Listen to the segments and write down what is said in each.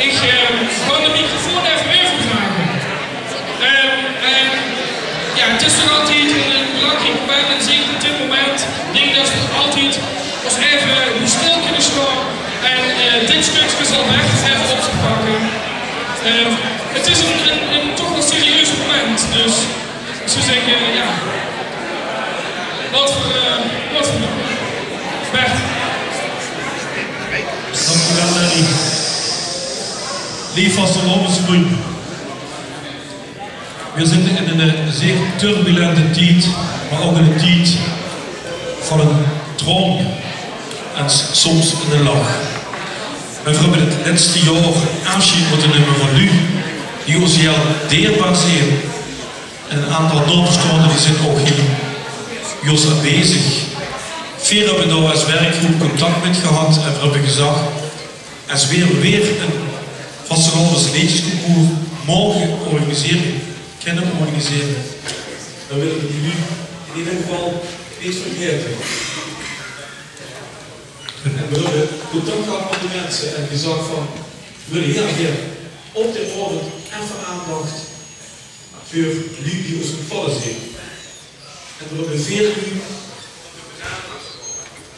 Ik kan de microfoon even overvragen. Ja, het is toch altijd een belangrijk moment en zeker op dit moment denk ik dat we altijd ons even stil kunnen staan en dit stukje zal weg even op te pakken. Het is een toch wel serieus moment, dus ik zou zeggen, ja. Wat voor Bert. Dankjewel, Lenny. Lief vastelovensvriend. We zitten in een zeer turbulente tijd, maar ook in een tijd van een droom en soms een lach. We hebben het laatste jaar afscheid moeten nemen van u, die ons heel dierbaar zijn. En een aantal dorpsgenoten die zijn ook hier ons aanwezig. Veel hebben we daar als werkgroep contact met gehad en we hebben gezegd, als we weer een vastelovens liedjesconcours morgen kunnen organiseren, dan willen we nu in ieder geval niet vergeten. En we hebben contact gehad met de mensen en gezegd van, we willen heel graag op de avond even aandacht voor jullie die ons gevallen zijn. En we hebben 4 uur.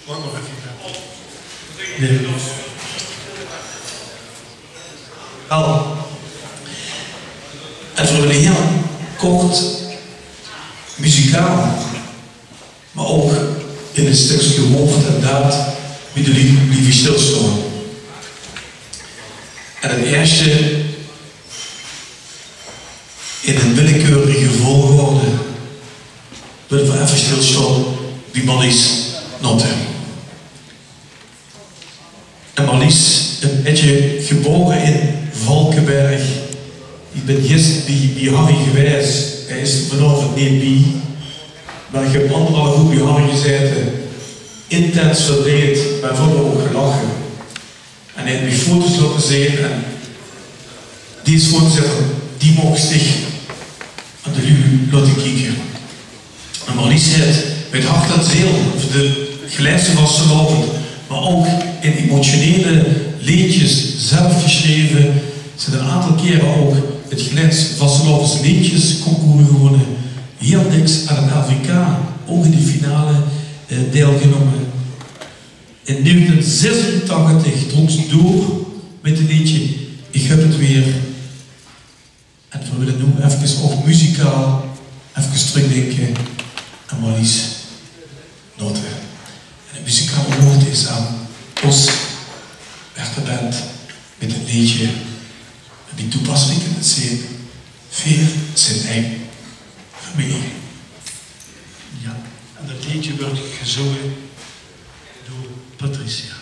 Wacht nog even. Nee. Al. En we willen heel kort muzikaal, maar ook in een stukje hoofd en daad wie de liefde stilstaan. En het eerste in een willekeurige volgorde willen we even stilstaan bij Marlies Notte. En Marlies, een beetje geboren in Valkenberg. Ik ben gisteren bij Harry geweest. Hij is vanavond niet bij. Maar ik heb 1,5 uur bij Harry gezeten. Intens verdreed, maar vooral ook gelachen. En hij heeft me foto's laten zien. En deze foto's die mocht zich aan de luw laten kijken. En Marlies heeft met hart en ziel voor de geleidste vastelovend, maar ook in emotionele liedjes zelf geschreven. Ze hebben een aantal keren ook het Geleidste vastelovens liedjesconcours gewonnen. Heel niks aan het LVK, ook in de finale deelgenomen. In 1986 drong ze door met het liedje Ik heb het weer. En we willen nu even ook muzikaal even terugdenken aan Marlies Notte. En het muzikale woord is aan Os Berteband met het liedje. En die toepassing in het zin Veer zijn eigen familie. Ja, en dat liedje wordt gezongen door Patricia.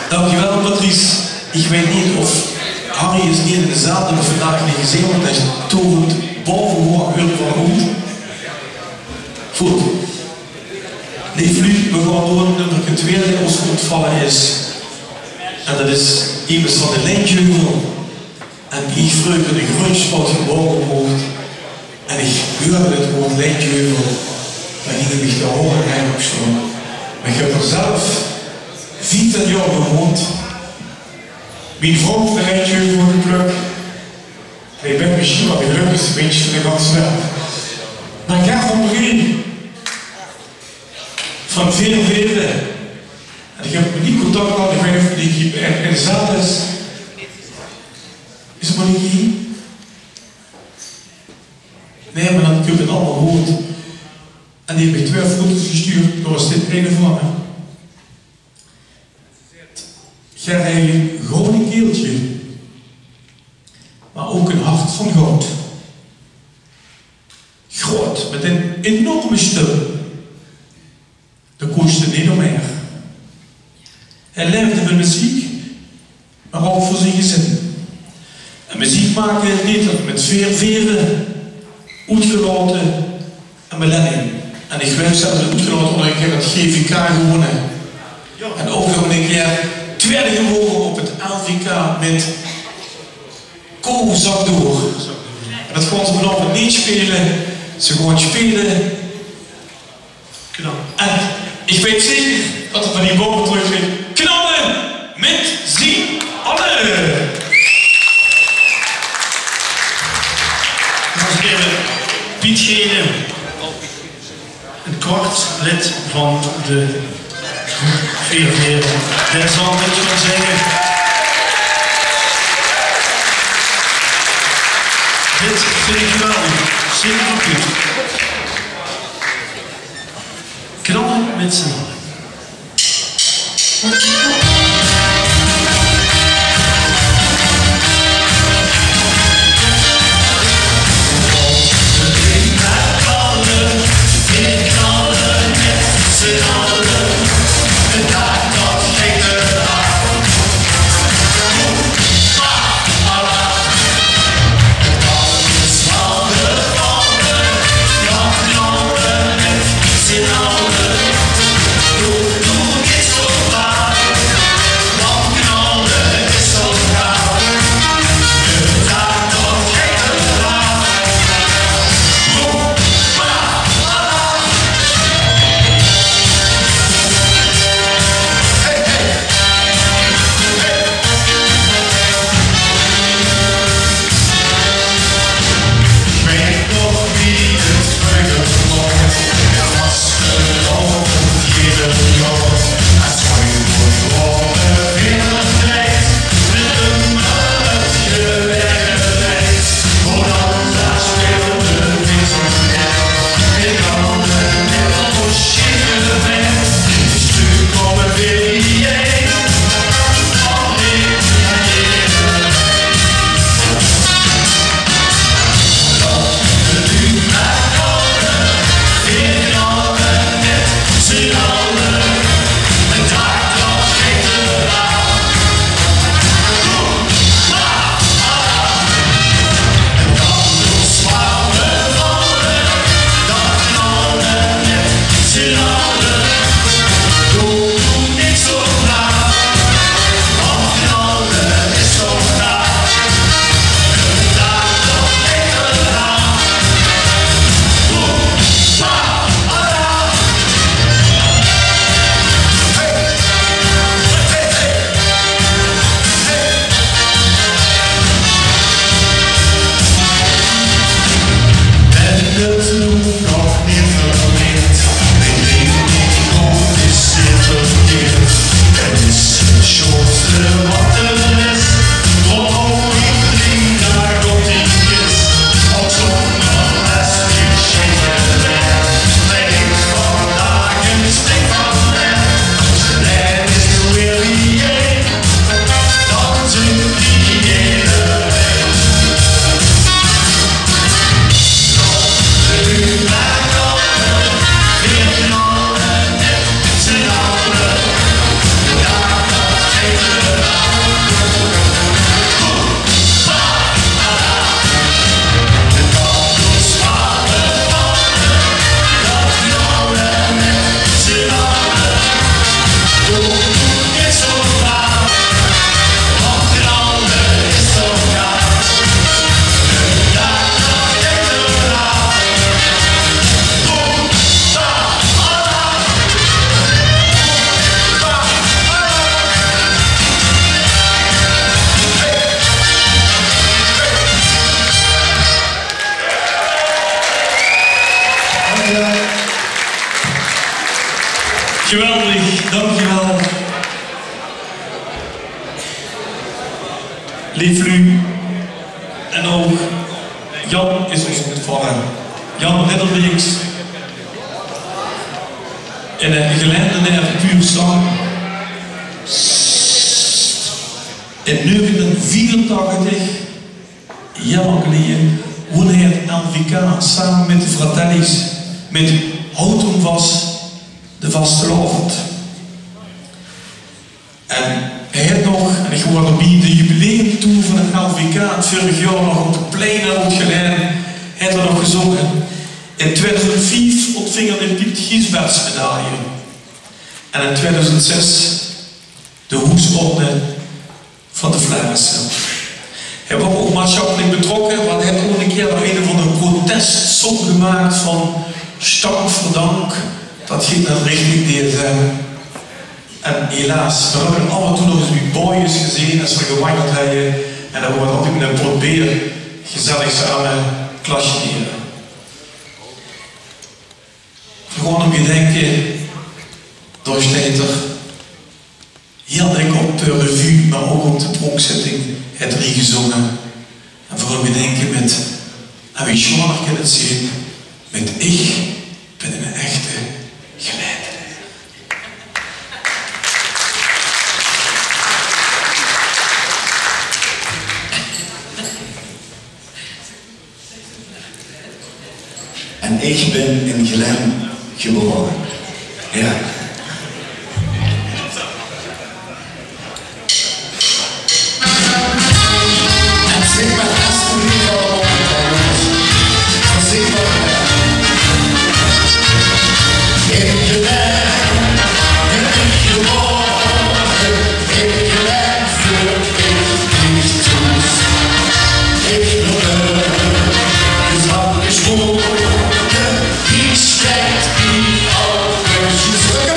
Dankjewel Patrice. Ik weet niet of Harry is niet in de zaal hebben vandaag niet gezien, want hij is tovend boven gewoon heel van goed. Goed. Lieflu, we gaan door nummer 2 dat ons ontvallen is. En dat is iemand van de Lijntjeuvel. En ik vreugde de grondspot geboren wordt. En ik hoorde het woord Lijntjeuvel. Dan ging ik mich de horen en op staan. Maar ik heb er zelf 14 jaar gewoond. Mijn vrouw heeft de Lijntjeuvel geplukt. Ik ben misschien wel de gelukkigste mens van de ganse wereld. Maar ik ga van begin. Van veel velen. En ik heb niet contact gehad, ik weet niet of die hier in de zaal is. Is het maar niet hier? Nee, maar dan kun je het allemaal hoort. En die heeft mij 2 foto's gestuurd, daar was dit ene van. Jij hebt een gouden keeltje, maar ook een hart van goud. Groot, met een enorme stem. Dat kostte niet om meer. Hij leefde van muziek, maar ook voor zijn gezin. En muziek maken niet met veren, uitgelaten en millennium. En ik geloof zelfs dat uitgelaten omdat ik het GVK gewonnen. En ook nog een keer tweede geworden op het LVK met Ko zak door. En dat gaan ze vanavond niet spelen, ze gaan spelen. En ik weet zeker dat het van die boven terug weer knallen met z'n allen. Dames en heren, Piet Gene, een kwart lid van de VVD. Hij zal dit gaan zeggen. Dit vind ik geweldig, zeker goed. Knallen met z'n allen. Doe dit zo vaak. Leef lu. En ook Jan is ons ontvallen. Jan Ridderbeeks. In een geleidenaar puur zang. In 1984, jaar lang geleden, won hij het LVK samen met de Fratellis met Houten was de vastelovend. En hij heeft nog, en ik hoor erbij, de jubileumtour van het LVK het vorig jaar nog op de pleinen uitgeleid. Hij heeft er nog gezongen. In 2005 ontving hij de Piet Giesberts medaille. En in 2006 de Hoesorde van de Vlaamse. Hij was ook maatschappelijk betrokken, want hij heeft ook een keer nog een van de protestsong gemaakt van Stank voor dank. Dat ging dan richting DSM. En helaas, we hebben af en toe nog eens die boys gezien als we gewandeld hebben. En dan wordt altijd met een probeer gezellig samen klasjeren. Gewoon om gedenken, door Steiter, heel dik op de revue, maar ook op de pronkzetting, het drie gezongen. En vooral gedenken met, en wie schwaar kan het zien, met ik ben een echte geleider. En ik ben in Glen geboren. Ja. En zeg maar alsjeblieft allemaal op zeg maar in Glen ben ik geboren. In Glen voel ik niet toes. Ik wil gezag gesproken. Die stijgt die ouders.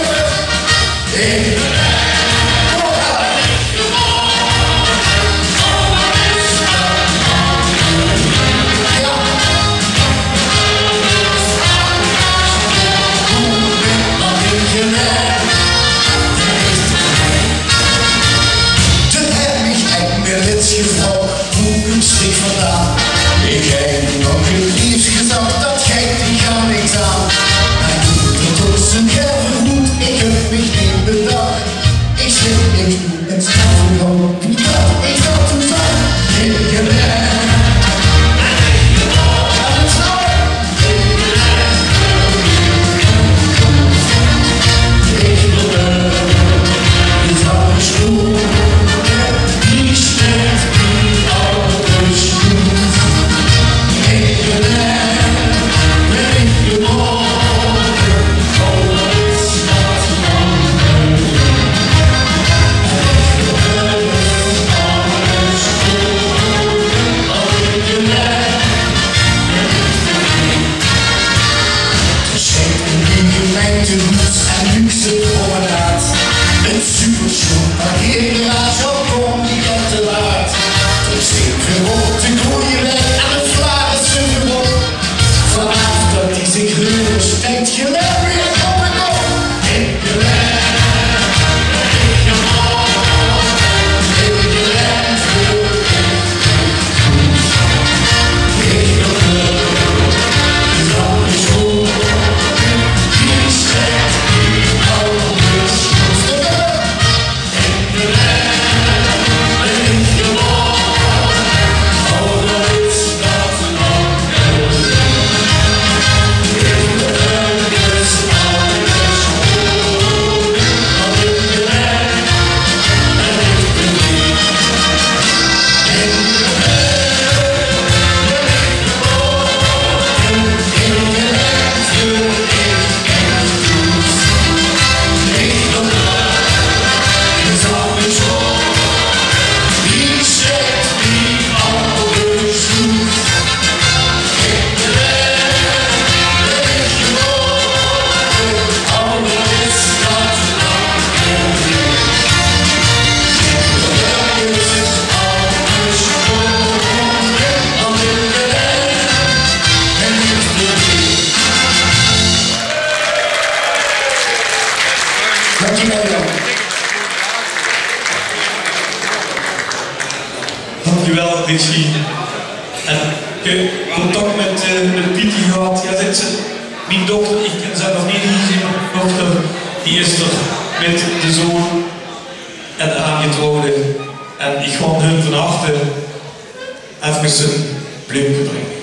Dankjewel, Richie. En contact met Pietie gehad. Ja, zegt ze, mijn dochter, ik ken ze nog niet, mijn dochter, die is er met de zoon en de aangetrouwde. En ik ga hun van harte even een bloempje brengen.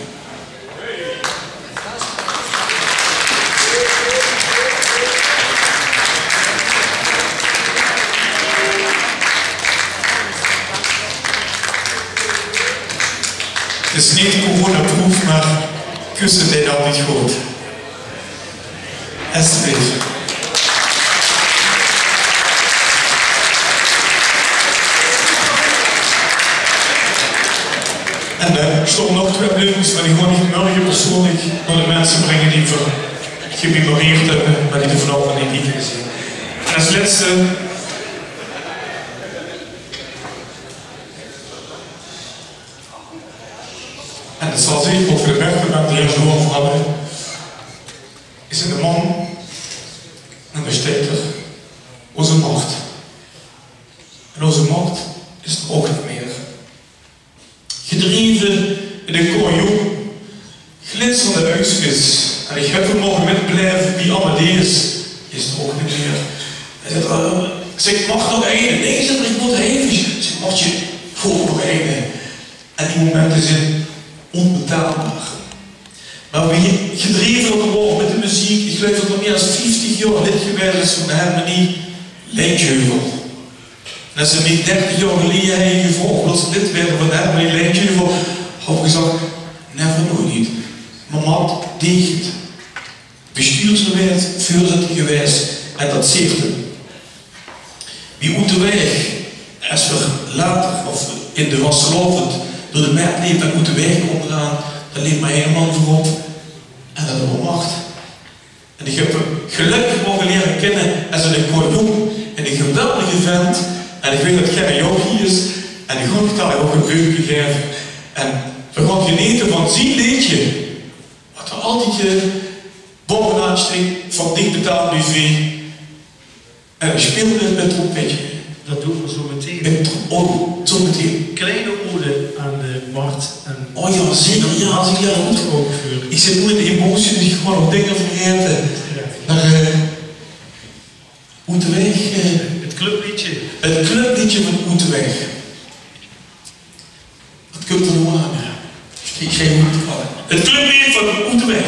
Het is niet coronaproof, maar kussen deed al niet goed. Alsjeblieft. En er stonden nog 2 bloemetjes, maar die gewoon niet morgen persoonlijk naar de mensen brengen die gememoreerd hebben, maar die de vanavond niet gezien. En als laatste en dat zal zeker ook voor de werkgever die er zo over hadden, is een man en een steker, onze macht. En onze macht is er ook niet meer. Gedreven in de konjoen, glinsterende uitjes. En ik heb er mogen metblijven, die Amadeus is er ook niet meer. Hij zegt, ik mag nog één. Nee, zegt, ik moet even. Zeg, mag je voor nog één. En die momenten zijn onbetaalbaar. Maar wie gedreven geworden met de muziek, ik geloof dat er meer dan 50 jaar lid geweest is van de harmonie Lijntjeuvel. En als ze niet 30 jaar geleden hebben gevraagd dat ze lid werden van de harmonie Lijntjeuvel, had ik gezegd, never nooit niet. Maar Mat deed bestuurslid, voorzitter geweest en dat zeert hem. Wie moet de weg, als we later of in de Wasselovend door de merk leeft en moet de weg omgaan, dan leeft mij helemaal voorop en dat is macht. En ik heb hem gelukkig mogen leren kennen als een konjoen en een geweldige vent. En ik weet dat Gerry jou hier is en die God zal ook een beuk gegeven. En we gaan genieten van zijn liedje, wat er altijd bovenaan steekt van dik betaald buffet. En we speelden met trompetje. Dat doen we zo meteen. Zo meteen. Kleine ode aan de Mart. En oh ja, zeker. Ja, zie je dat ook. Ik zit nu in de emotie, dus ik gewoon nog dingen vergeten. Maar Oeteweg. Het clubliedje. Het clubliedje van Oeteweg. Wat komt er nou aan? Ik geef het clubliedje van Oeteweg.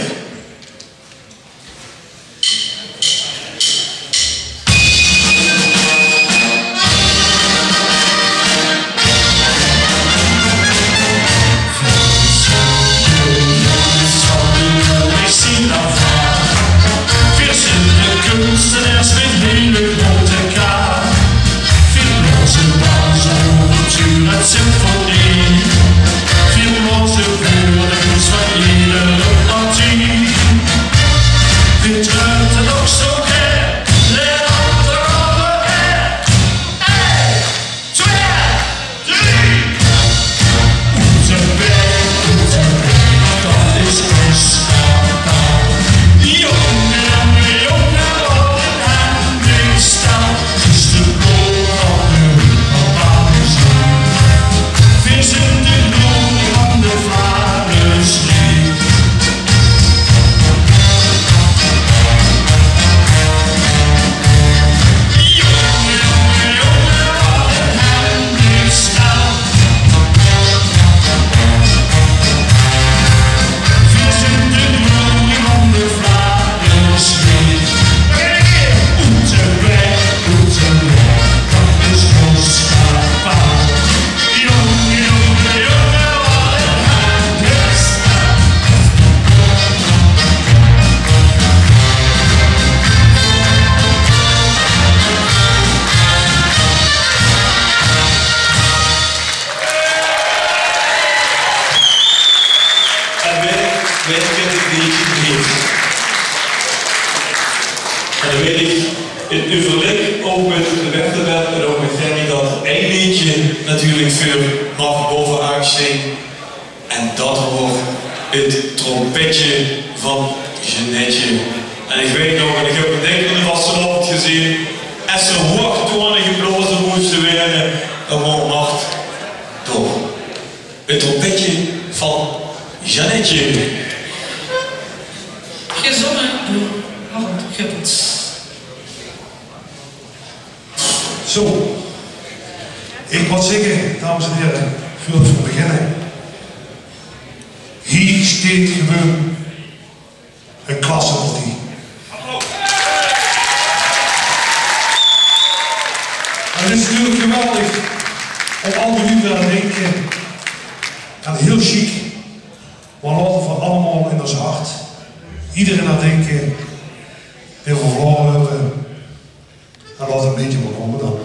En dan weet ik, in vergelijk ook met de Wechterwet en ook met Gerry dat één liedje natuurlijk veel mag bovenaan steekt. En dat wordt het trompetje van Jeannetje. En ik weet nog, en ik heb het denk ik in de Vastenavond gezien, als er hoogtonen geblazen moesten werden, dan wordt macht toch Jeannetje. Gezongen door Harold Gubbels. Zo, ik moet zeggen, dames en heren, voordat we beginnen. Hier steekt gewoon een klassenpartie. En het is natuurlijk geweldig om al die uren aan te denken. En heel chic, maar laten we allemaal in ons hart. Iedereen aan denken, heel veel vrouwen hebben. En laat een beetje maar komen dan.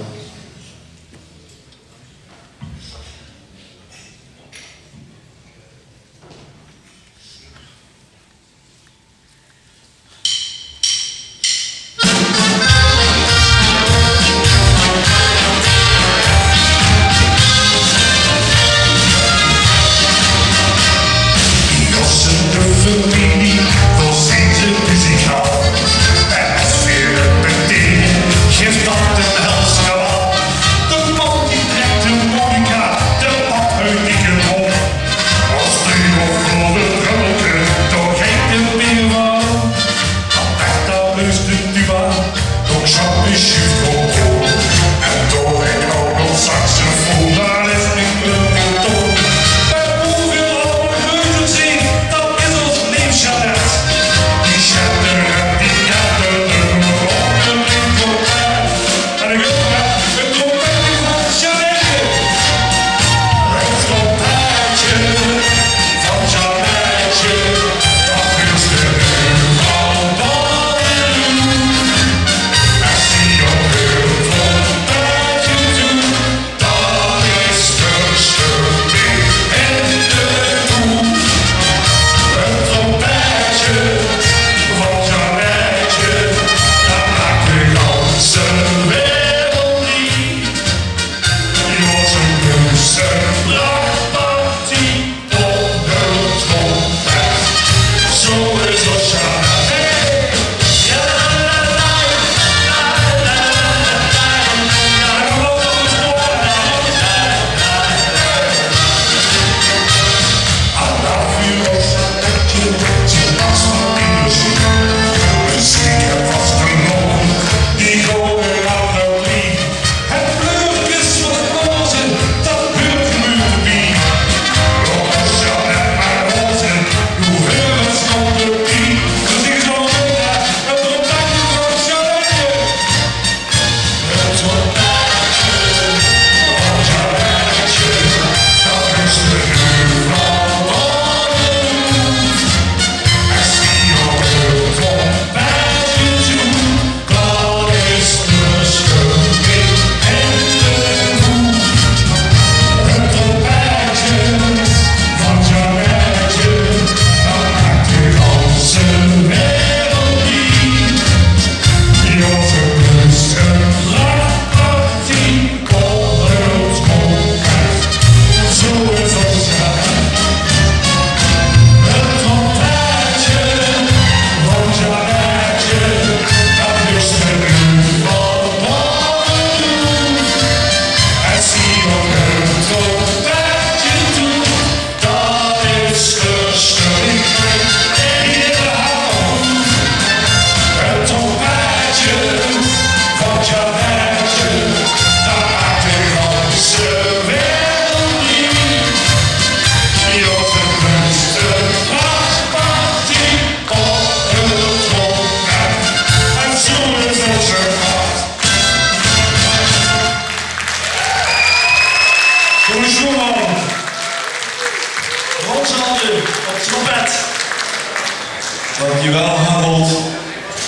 Dankjewel Harold.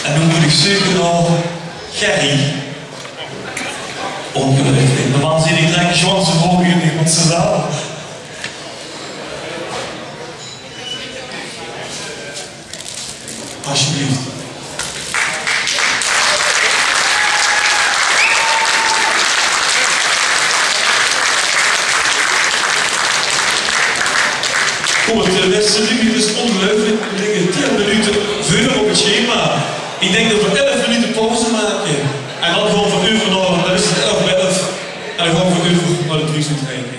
En nu moet ik zeker al Gerry. Ongelukkig. Normaal zie ik direct John's voor jullie, want ze zaten. Alsjeblieft. Goed, de beste dingen is ongelooflijk. We liggen 10 minuten verder op het schema. Ik denk dat we 11 minuten pauze maken. En dan gewoon van uur naar, dat is het 11 bij 11. En gewoon van uur naar de 3 uur.